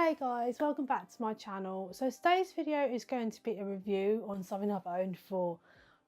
Hey guys, welcome back to my channel. So today's video is going to be a review on something I've owned for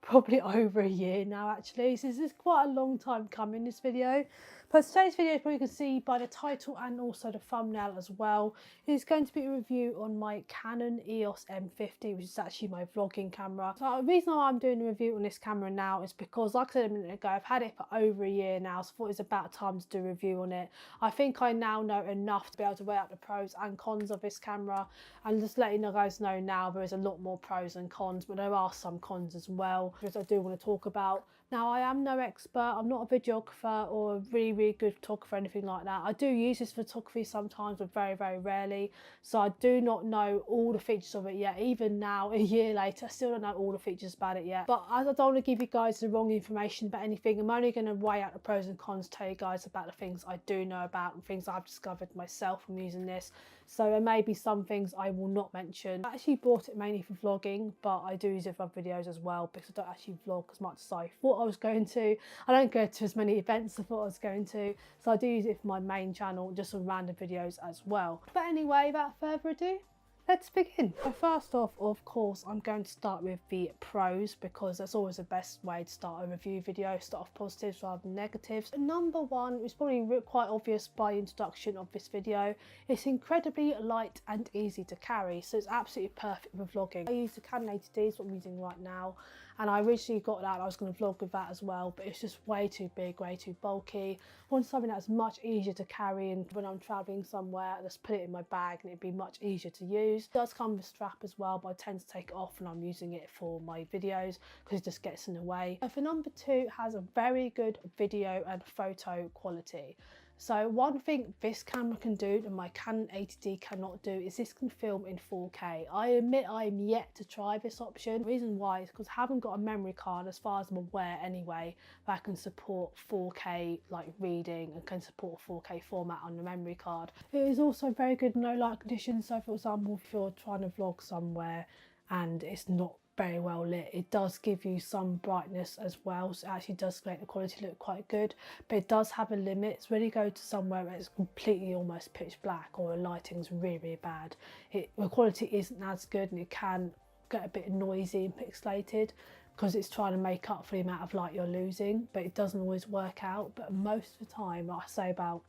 probably over a year now actually. So this is quite a long time coming, this video. But today's video, as you can see by the title and also the thumbnail as well, is going to be a review on my Canon EOS M50, which is actually my vlogging camera. So the reason why I'm doing a review on this camera now is because, like I said a minute ago, I've had it for over a year now, so I thought it was about time to do a review on it. I think I now know enough to be able to weigh out the pros and cons of this camera, and just letting you guys know now there is a lot more pros than cons, but there are some cons as well, which I do want to talk about. Now, I am no expert, I'm not a videographer or a really good photographer or anything like that. I do use this photography sometimes, but very rarely, so I do not know all the features of it yet. Even now, a year later, I still don't know all the features about it yet. But as I don't want to give you guys the wrong information about anything, I'm only going to weigh out the pros and cons, tell you guys about the things I do know about and things I've discovered myself from using this. So there may be some things I will not mention. I actually bought it mainly for vlogging, but I do use it for other videos as well because I don't actually vlog as much as I thought I was going to. I don't go to as many events as I thought I was going to, so I do use it for my main channel, just some random videos as well. But anyway, without further ado, let's begin. So first off, of course, I'm going to start with the pros because that's always the best way to start a review video, start off positives rather than negatives. Number one is probably quite obvious by introduction of this video. It's incredibly light and easy to carry, so it's absolutely perfect for vlogging. I use the Canon 80D, what I'm using right now, and I originally got that, I was going to vlog with that as well, but it's just way too big, way too bulky. I want something that's much easier to carry, and when I'm travelling somewhere, I just put it in my bag and it'd be much easier to use. It does come with a strap as well, but I tend to take it off when I'm using it for my videos because it just gets in the way. And for number two, it has a very good video and photo quality. So one thing this camera can do and my Canon 80D cannot do is this can film in 4K. I admit I'm yet to try this option. The reason why is because I haven't got a memory card, as far as I'm aware anyway, that can support 4K like reading and can support a 4K format on the memory card. It is also very good in low light conditions. So for example, if you're trying to vlog somewhere and it's not very well lit, it does give you some brightness as well, so it actually does make the quality look quite good, but it does have a limit. It's when you go to somewhere where it's completely almost pitch black or the lighting's really bad, the quality isn't as good and it can get a bit noisy and pixelated because it's trying to make up for the amount of light you're losing, but it doesn't always work out. But most of the time, like I say, about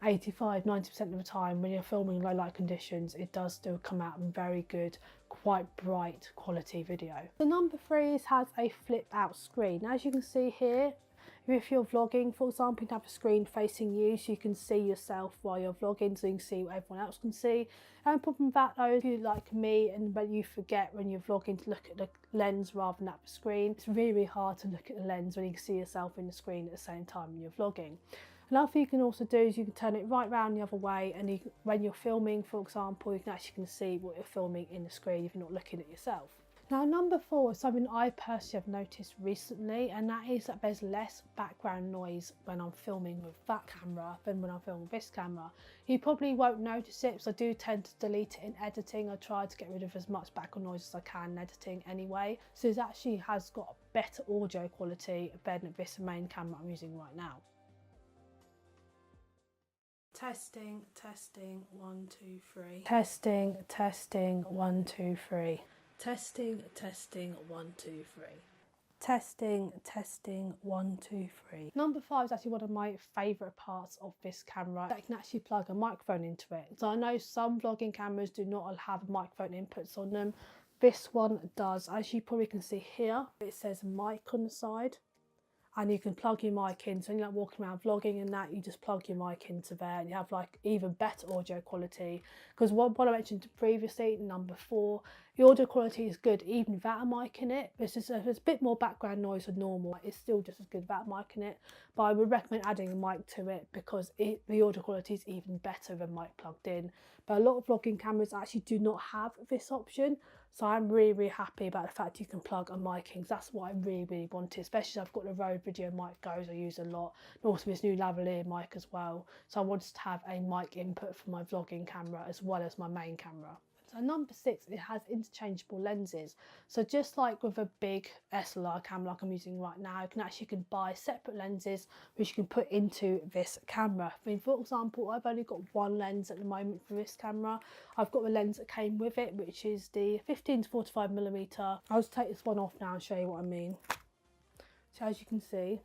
85–90% of the time when you're filming low light conditions, it does still come out in very good, quite bright quality video. The number three has a flip out screen. As you can see here, if you're vlogging, for example, you can have a screen facing you so you can see yourself while you're vlogging, so you can see what everyone else can see. And the problem with that though, if you like me and when you forget when you're vlogging to look at the lens rather than at the screen, it's really hard to look at the lens when you can see yourself in the screen at the same time when you're vlogging. Another thing you can also do is you can turn it right round the other way, and when you're filming, for example, you can actually see what you're filming in the screen if you're not looking at yourself. Now, number four is something I personally have noticed recently, and that is that there's less background noise when I'm filming with that camera than when I'm filming with this camera. You probably won't notice it because I do tend to delete it in editing. I try to get rid of as much background noise as I can in editing anyway. So it actually has got better audio quality than this main camera I'm using right now. Testing, 1, 2, 3. Testing, 1, 2, 3. Testing, 1, 2, 3. Testing, 1, 2, 3. Number five is actually one of my favourite parts of this camera, that you can actually plug a microphone into it. So I know some vlogging cameras do not have microphone inputs on them. This one does. As you probably can see here, it says mic on the side. And you can plug your mic in, so when you're like walking around vlogging and that, you just plug your mic into there and you have like even better audio quality. Because what I mentioned previously, number four, the audio quality is good even without a mic in it. There's a bit more background noise than normal. It's still just as good without a mic in it, but I would recommend adding a mic to it because the audio quality is even better than mic plugged in. But a lot of vlogging cameras actually do not have this option. So I'm really happy about the fact you can plug a mic in. That's what I really wanted, especially I've got the Rode video mic goes I use a lot, and also this new lavalier mic as well. So I wanted to have a mic input for my vlogging camera as well as my main camera. So number 6, it has interchangeable lenses. So just like with a big SLR camera like I'm using right now, you can buy separate lenses which you can put into this camera. I mean, for example, I've only got one lens at the moment for this camera. I've got the lens that came with it, which is the 15 to 45mm. I'll just take this one off now and show you what I mean. So as you can see,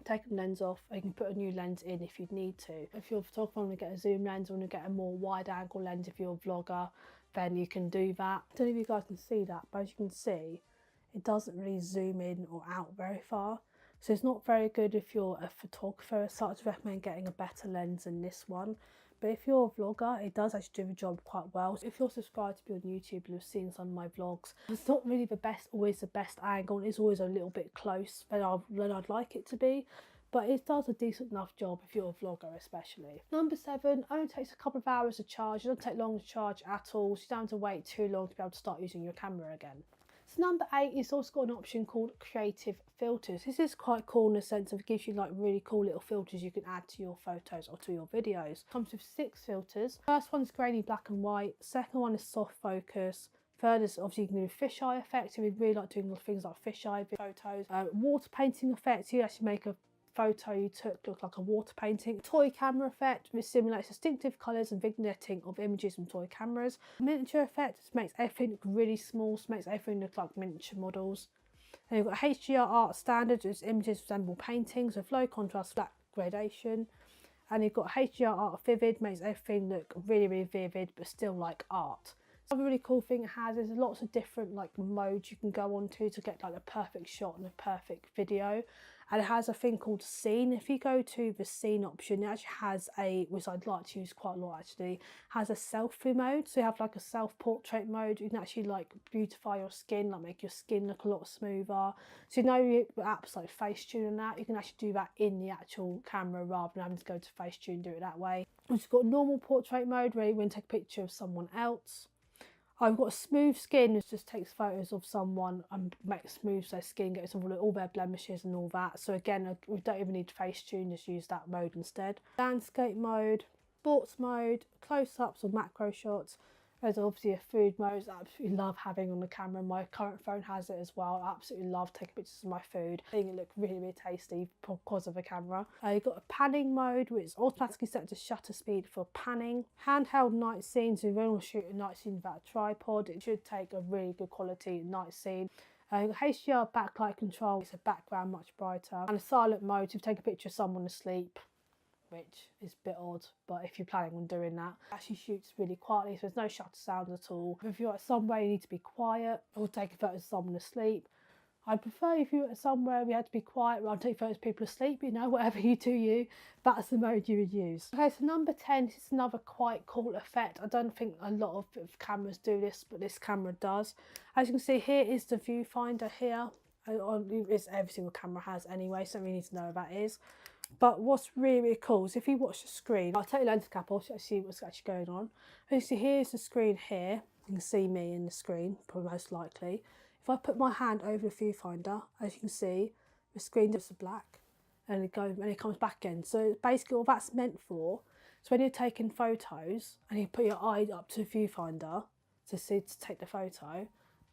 take the lens off, you can put a new lens in if you need to. If you're a photographer and want to get a zoom lens or want to get a more wide angle lens, if you're a vlogger, then you can do that. I don't know if you guys can see that, but as you can see, it doesn't really zoom in or out very far. So it's not very good if you're a photographer. So I'd recommend getting a better lens than this one. But if you're a vlogger, it does actually do the job quite well. If you're subscribed to me on YouTube, you've seen some of my vlogs. It's not really always the best angle. It's always a little bit close than I'd like it to be. But it does a decent enough job if you're a vlogger especially. Number 7, only takes a couple of hours to charge. It doesn't take long to charge at all, so you don't have to wait too long to be able to start using your camera again. So number 8, it's also got an option called creative filters. This is quite cool in the sense of it gives you like really cool little filters you can add to your photos or to your videos. It comes with 6 filters. First one's grainy black and white. Second one is soft focus. Third is obviously you can do a fisheye effect if you really like doing things like fisheye photos. Water painting effect, you actually make a photo you took look like a water painting. Toy camera effect, which simulates distinctive colours and vignetting of images from toy cameras. Miniature effect, which makes everything look really small, so makes everything look like miniature models. And you've got HDR art standard, which images resemble paintings with low contrast flat gradation. And you've got HDR art vivid, makes everything look really, really vivid but still like art. Another really cool thing it has is lots of different like modes you can go on to get like the perfect shot and a perfect video. And it has a thing called scene. If you go to the scene option, it actually has which I'd like to use quite a lot actually, has a selfie mode. So you have like a self-portrait mode. You can actually like beautify your skin, like make your skin look a lot smoother. So you know apps like Facetune and that, you can actually do that in the actual camera rather than having to go to Facetune and do it that way. It's got normal portrait mode where you want to take a picture of someone else. I've got a smooth skin, which just takes photos of someone and makes smooth their skin, gets all their blemishes and all that. So again, we don't even need Facetune, just use that mode instead. Landscape mode, sports mode, close-ups or macro shots. There's obviously a food mode I absolutely love having on the camera. My current phone has it as well. I absolutely love taking pictures of my food. I think it look really, really tasty because of the camera. You've got a panning mode, which is automatically set to shutter speed for panning. Handheld night scene, so if you want to shoot a night scene without a tripod, it should take a really good quality night scene. HDR backlight control, makes the background much brighter. And a silent mode, so if you take a picture of someone asleep, which is a bit odd, but if you're planning on doing that, it actually shoots really quietly, so there's no shutter sound at all. If you're at somewhere you need to be quiet or take a photo of someone asleep, I'd prefer if you were at somewhere we had to be quiet rather than take photos of people asleep, you know, whatever you do, that's the mode you would use. Okay, so number 10, this is another quite cool effect. I don't think a lot of cameras do this, but this camera does. As you can see, here is the viewfinder here. It's every single camera has anyway, so we need to know what that is. But what's really, really cool is if you watch the screen, I'll take the lens cap off so you see what's actually going on. You see here's the screen here. You can see me in the screen, probably most likely. If I put my hand over the viewfinder, as you can see, the screen goes to black and it comes back again. So basically all that's meant for is when you're taking photos and you put your eye up to the viewfinder to take the photo,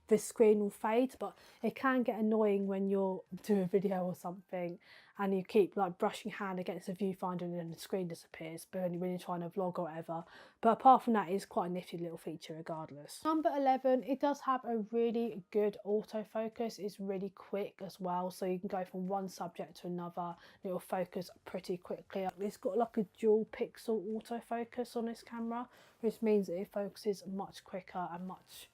the screen will fade, but it can get annoying when you're doing a video or something and you keep like brushing your hand against the viewfinder and then the screen disappears, but when you're trying to vlog or whatever. But apart from that, it's quite a nifty little feature regardless. Number 11, it does have a really good autofocus. It's really quick as well, so you can go from one subject to another. It will focus pretty quickly. It's got like a dual pixel autofocus on this camera, which means that it focuses much quicker and much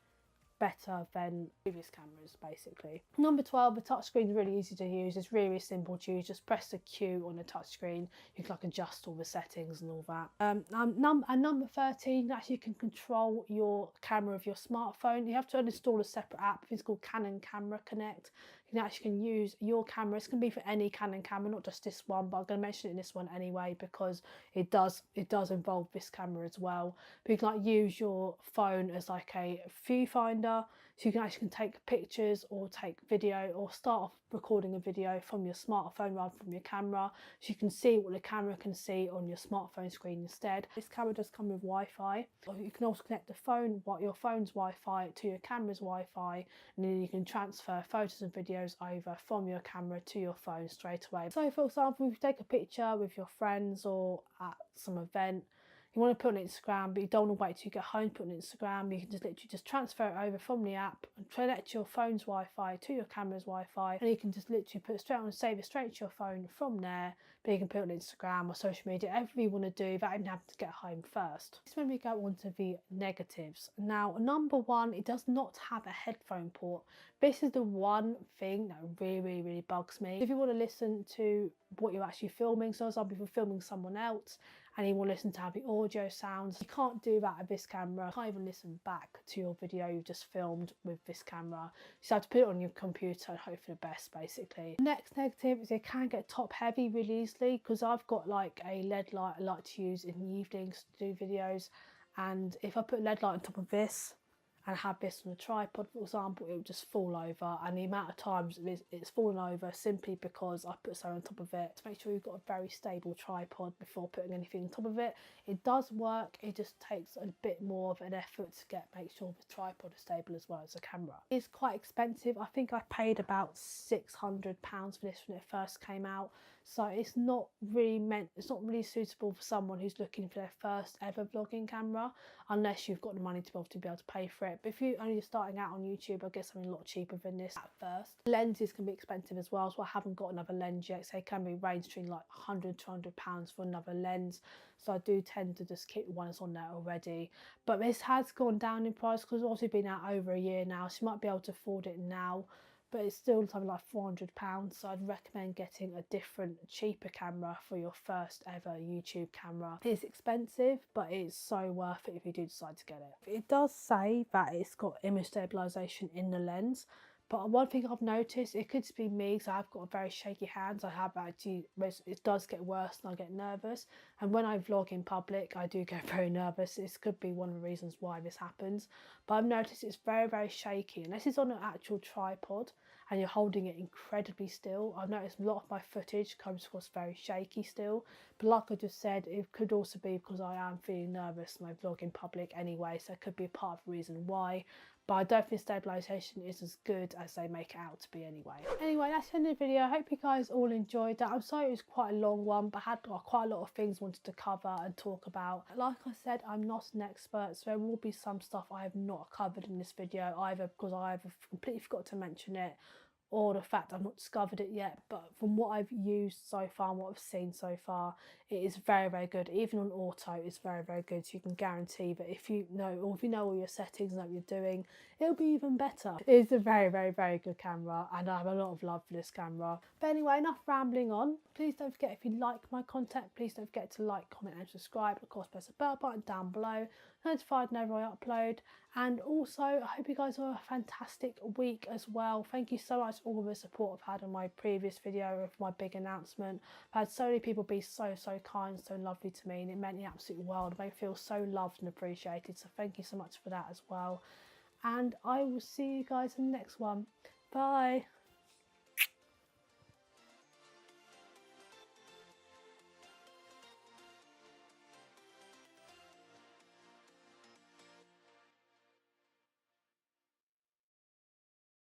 better than previous cameras basically. Number 12, the touchscreen is really easy to use. It's really simple to use. Just press the Q on the touchscreen. You can like adjust all the settings and all that. And number 13, actually you can control your camera of your smartphone. You have to install a separate app. It's called Canon Camera Connect. You actually can use your camera. It's going to be for any Canon camera, not just this one, but I'm going to mention it in this one anyway because it does involve this camera as well. But you can like use your phone as like a viewfinder, so So you can actually take pictures or take video or start off recording a video from your smartphone rather than from your camera, so you can see what the camera can see on your smartphone screen instead. This camera does come with Wi-Fi. You can also connect the phone, your phone's Wi-Fi to your camera's Wi-Fi, and then you can transfer photos and videos over from your camera to your phone straight away. So for example, if you take a picture with your friends or at some event, you want to put on Instagram, but you don't want to wait till you get home to put on Instagram, you can just literally just transfer it over from the app and connect your phone's Wi-Fi to your camera's Wi-Fi, and you can just literally put it straight on and save it straight to your phone from there. But you can put it on Instagram or social media, whatever you want to do, without even having to get home first. This is when we go on to the negatives. Now, number one, it does not have a headphone port. This is the one thing that really bugs me. If you want to listen to what you're actually filming, so for example, if you're filming someone else and you want to listen to how the audio sounds, you can't do that with this camera. You can't even listen back to your video you've just filmed with this camera. You just have to put it on your computer and hope for the best, basically. The next negative is it can get top heavy really easily, because I've got like a LED light I like to use in the evenings to do videos, and if I put a LED light on top of this and have this on a tripod, for example, it will just fall over, and the amount of times it's fallen over simply because I put something on top of it. To make sure you've got a very stable tripod before putting anything on top of it. It does work, it just takes a bit more of an effort to make sure the tripod is stable as well as the camera. It's quite expensive. I think I paid about £600 for this when it first came out, so it's not really suitable for someone who's looking for their first ever vlogging camera, unless you've got the money to be able to pay for it. But if you're only starting out on YouTube, I'll get something a lot cheaper than this at first. Lenses can be expensive as well, so I haven't got another lens yet, so it can be ranging like £100 to £200 for another lens, so I do tend to just keep the ones on there already. But this has gone down in price because it's also been out over a year now, so you might be able to afford it now, but it's still something like £400, so I'd recommend getting a different, cheaper camera for your first ever YouTube camera. It's expensive, but it's so worth it if you do decide to get it. It does say that it's got image stabilisation in the lens, but one thing I've noticed, it could be me because I've got very shaky hands. I have actually, it does get worse and I get nervous. And when I vlog in public, I do get very nervous. This could be one of the reasons why this happens. But I've noticed it's very shaky. Unless it's on an actual tripod and you're holding it incredibly still, I've noticed a lot of my footage comes across very shaky still. But like I just said, it could also be because I am feeling nervous when I vlog in public anyway. So it could be a part of the reason why. But I don't think stabilisation is as good as they make it out to be anyway. Anyway, that's the end of the video. I hope you guys all enjoyed that. I'm sorry it was quite a long one, but I had quite a lot of things I wanted to cover and talk about. Like I said, I'm not an expert, so there will be some stuff I have not covered in this video, either because I have completely forgot to mention it, or the fact I've not discovered it yet. But from what I've used so far and what I've seen so far, it is very good. Even on auto, it's very good. So you can guarantee that if you know all your settings and know what you're doing, it'll be even better. It is a very good camera, and I have a lot of love for this camera. But anyway, enough rambling on. Please don't forget, if you like my content, please don't forget to like, comment and subscribe. Of course, press the bell button down below, notified whenever I upload. And also, I hope you guys have a fantastic week as well. Thank you so much for all the support I've had on my previous video of my big announcement. I've had so many people be so kind, so lovely to me, and it meant the absolute world. It made me feel so loved and appreciated, so thank you so much for that as well. And I will see you guys in the next one. Bye.